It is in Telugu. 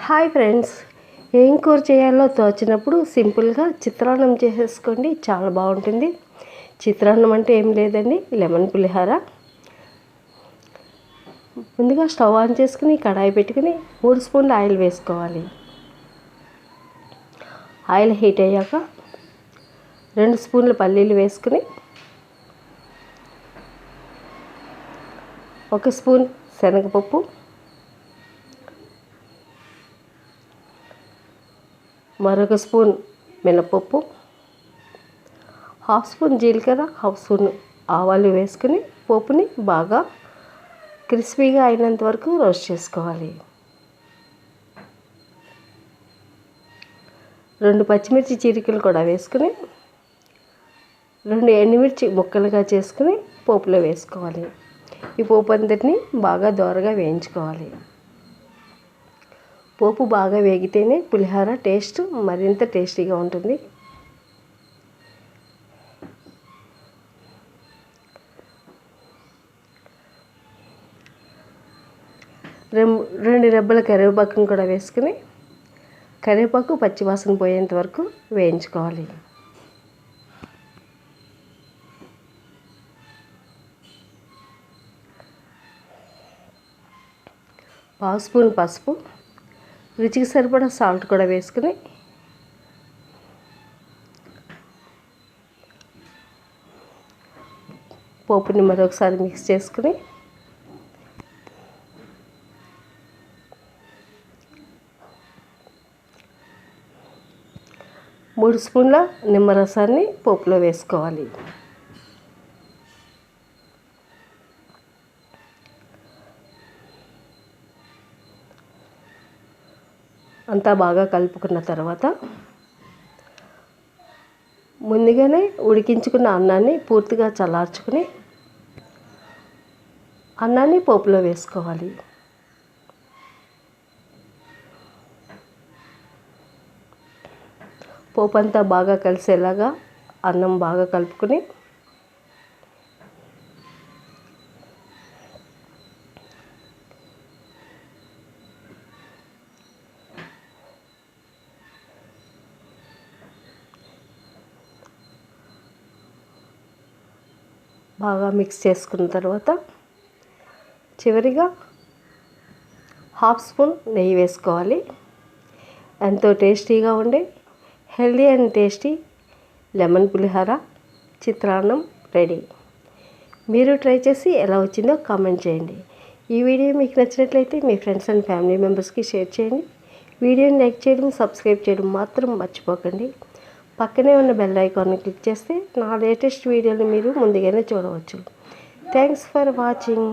హాయ్ ఫ్రెండ్స్, ఏం కూర చేయాలో తోచినప్పుడు సింపుల్గా చిత్రాన్నం చేసేసుకోండి, చాలా బాగుంటుంది. చిత్రాన్నం అంటే ఏం లేదండి, లెమన్ పులిహోర. ముందుగా స్టవ్ ఆన్ చేసుకుని కడాయి పెట్టుకుని 3 స్పూన్ల ఆయిల్ వేసుకోవాలి. ఆయిల్ హీట్ అయ్యాక 2 స్పూన్ల పల్లీలు వేసుకుని 1 స్పూన్ శనగపప్పు, మరొక స్పూన్ మినపప్పు, 1/2 స్పూన్ జీలకర్ర, 1/2 స్పూన్ ఆవాలు వేసుకుని పోపుని బాగా క్రిస్పీగా అయినంత వరకు రోస్ట్ చేసుకోవాలి. 2 పచ్చిమిర్చి చీలికలు కూడా వేసుకుని 2 ఎండుమిర్చి ముక్కలుగా చేసుకుని పోపులో వేసుకోవాలి. ఈ పోపు అంతటిని బాగా దోరగా వేయించుకోవాలి. పోపు బాగా వేగితేనే పులిహోర టేస్ట్ మరింత టేస్టీగా ఉంటుంది. రెండు రెబ్బల కరివేపాకును కూడా వేసుకుని కరివేపాకు పచ్చివాసన పోయేంత వరకు వేయించుకోవాలి. పావు స్పూన్ పసుపు, రుచికి సరిపడా సాల్ట్ కూడా వేసుకుని పోపుని మరొకసారి మిక్స్ చేసుకుని మూడు స్పూన్ల నిమ్మరసాన్ని పోపులో వేసుకోవాలి. అంతా బాగా కలుపుకున్న తర్వాత ముందుగానే ఉడికించుకున్న అన్నాన్ని పూర్తిగా చల్లార్చుకుని అన్నాన్ని పోపులో వేసుకోవాలి. పోపు అంతా బాగా కలిసేలాగా అన్నం బాగా కలుపుకుని బాగా మిక్స్ చేసుకున్న తర్వాత చివరిగా 1/2 స్పూన్ నెయ్యి వేసుకోవాలి. ఎంతో టేస్టీగా ఉండే హెల్దీ అండ్ టేస్టీ లెమన్ పులిహోర చిత్రాన్నం రెడీ. మీరు ట్రై చేసి ఎలా వచ్చిందో కామెంట్ చేయండి. ఈ వీడియో మీకు నచ్చినట్లయితే మీ ఫ్రెండ్స్ అండ్ ఫ్యామిలీ మెంబర్స్కి షేర్ చేయండి. వీడియోని లైక్ చేయడం, సబ్స్క్రైబ్ చేయడం మాత్రం మర్చిపోకండి. పక్కనే ఉన్న బెల్ ఐకాన్ని క్లిక్ చేస్తే నా లేటెస్ట్ వీడియోని మీరు ముందుగానే చూడవచ్చు. Thanks for watching.